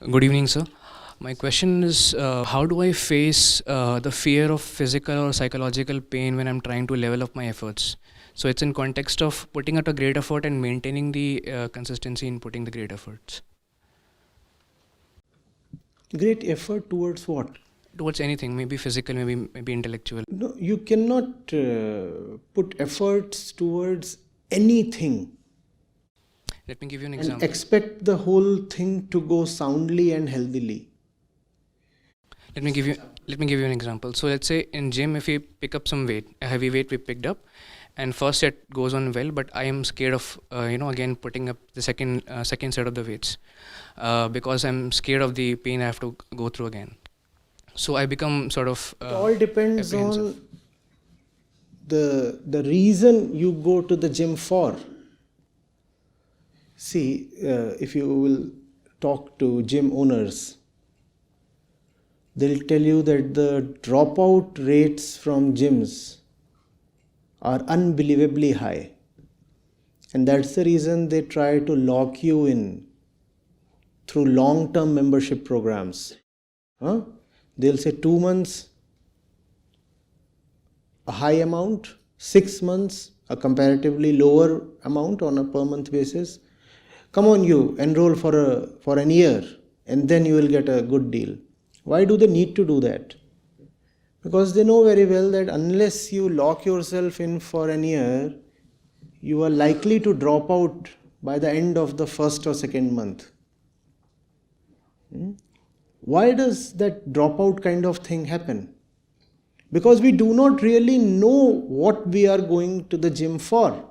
Good evening, sir. My question is how do I face the fear of physical or psychological pain when I'm trying to level up my efforts? So it's in context of putting out a great effort and maintaining the consistency in putting the great efforts Great effort towards what? towards anything, maybe physical, maybe intellectual. No, you cannot put efforts towards anything Let me give you an and example. expect the whole thing to go soundly and healthily. Let me give you let me give you an example. So let's say in gym, if we pick up some weight, a heavy weight we picked up, and first set goes on well, but I am scared of again putting up the second set of the weights because I'm scared of the pain I have to go through again. So I become sort of It all depends apprehensive. on the reason you go to the gym for. See, if you will talk to gym owners, they'll tell you that the dropout rates from gyms are unbelievably high. And that's the reason they try to lock you in through long-term membership programs. Huh? They'll say 2 months, a high amount, 6 months, a comparatively lower amount on a per month basis. Come on, you enroll for an year and then you will get a good deal. Why do they need to do that? Because they know very well that unless you lock yourself in for an year, you are likely to drop out by the end of the first or second month. Why does that dropout kind of thing happen? Because we do not really know what we are going to the gym for.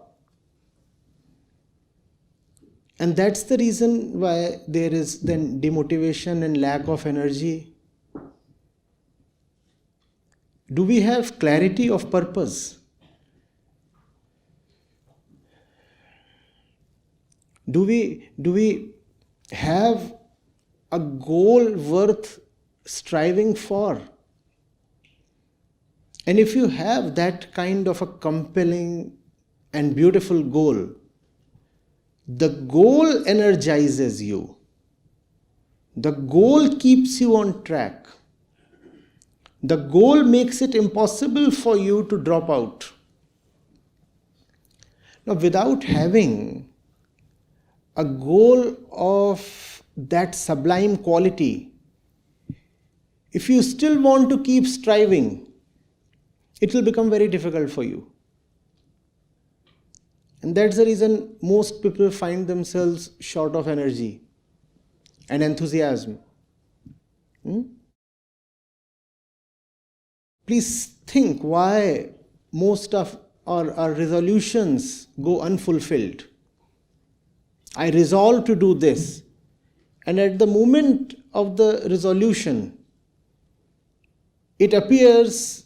And that's the reason why there is then demotivation and lack of energy. Do we have clarity of purpose? Do we have a goal worth striving for? And if you have that kind of a compelling and beautiful goal, the goal energizes you. The goal keeps you on track. The goal makes it impossible for you to drop out. Now, without having a goal of that sublime quality, if you still want to keep striving, it will become very difficult for you. And that's the reason most people find themselves short of energy and enthusiasm. Please think why most of our resolutions go unfulfilled. I resolve to do this, and at the moment of the resolution, it appears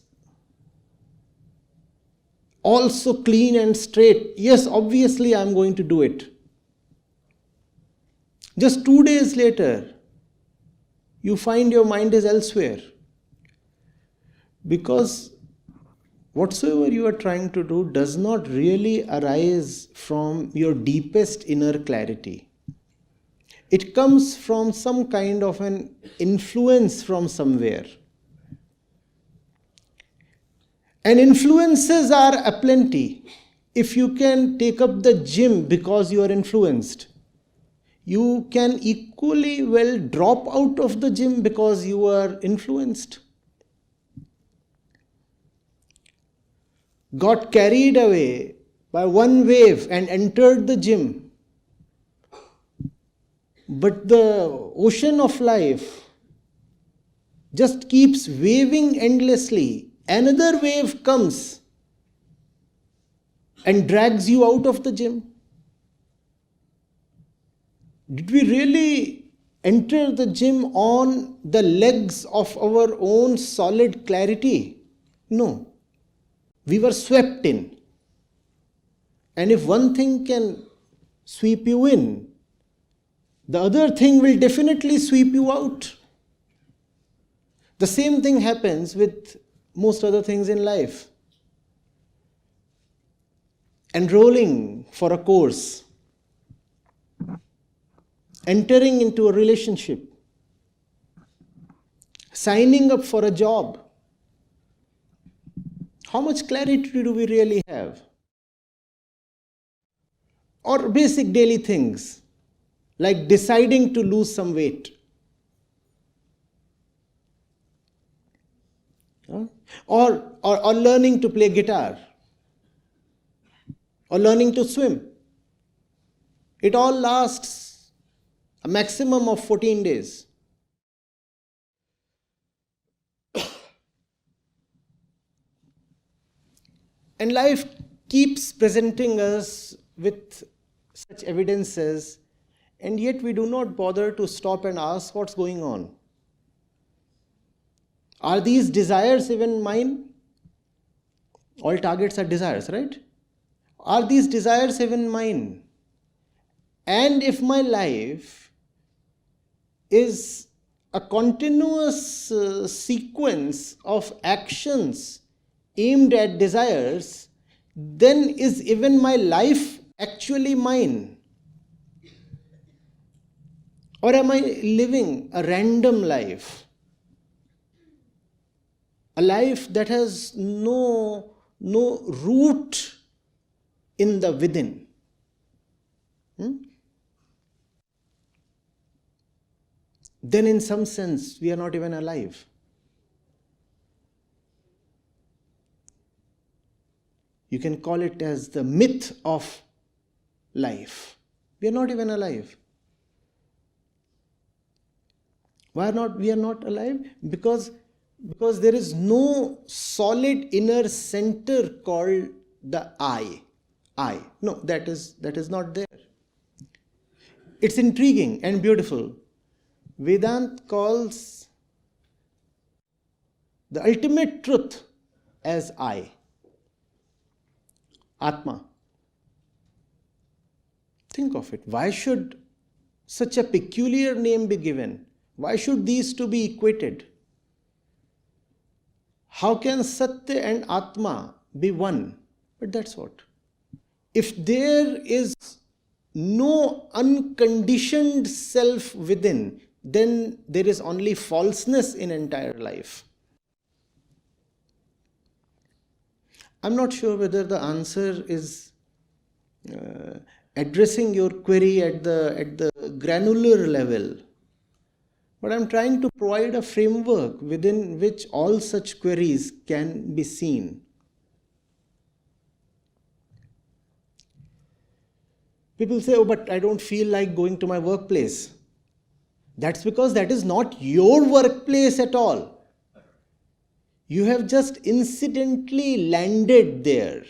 also clean and straight. Yes, obviously I'm going to do it. Just 2 days later, you find your mind is elsewhere. Because whatsoever you are trying to do does not really arise from your deepest inner clarity. It comes from some kind of an influence from somewhere. And influences are aplenty. If you can take up the gym because you are influenced, you can equally well drop out of the gym because you are influenced. Got carried away by one wave and entered the gym. But the ocean of life just keeps waving endlessly. Another wave comes and drags you out of the gym. Did we really enter the gym on the legs of our own solid clarity? No. We were swept in. And if one thing can sweep you in, the other thing will definitely sweep you out. The same thing happens with most other things in life. Enrolling for a course, entering into a relationship, signing up for a job. How much clarity do we really have? Or basic daily things like deciding to lose some weight. Huh? Or learning to play guitar. Or learning to swim. It all lasts a maximum of 14 days. And life keeps presenting us with such evidences, and yet we do not bother to stop and ask what's going on. Are these desires even mine? All targets are desires, right? Are these desires even mine? And if my life is a continuous sequence of actions aimed at desires, then is even my life actually mine? Or am I living a random life? A life that has no root in the within. Then in some sense we are not even alive. You can call it as the myth of life. We are not even alive. Why not? We are not alive? Because there is no solid inner center called the I. No, that is not there. It's intriguing and beautiful. Vedanta calls the ultimate truth as I. Atma. Think of it. Why should such a peculiar name be given? Why should these two be equated? How can Satya and Atma be one? But that's what. If there is no unconditioned self within, then there is only falseness in entire life. I'm not sure whether the answer is addressing your query at the granular level, but I'm trying to provide a framework within which all such queries can be seen. People say, oh, but I don't feel like going to my workplace. That's because that is not your workplace at all. You have just incidentally landed there.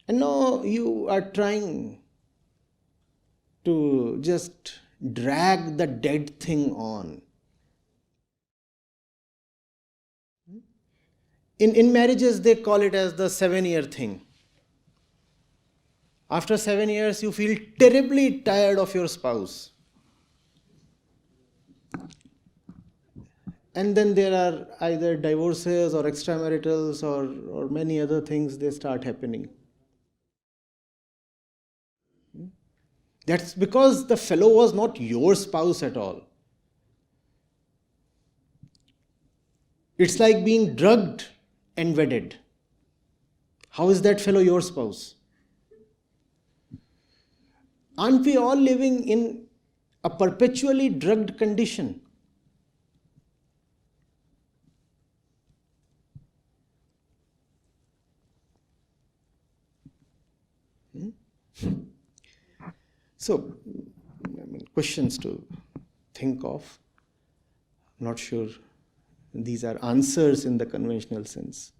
And now you are trying to just drag the dead thing on. In marriages, they call it as the 7-year thing. After 7 years, you feel terribly tired of your spouse. And then there are either divorces or extramaritals or many other things, they start happening. That's because the fellow was not your spouse at all. It's like being drugged and wedded. How is that fellow your spouse? Aren't we all living in a perpetually drugged condition? So, questions to think of. I'm not sure these are answers in the conventional sense.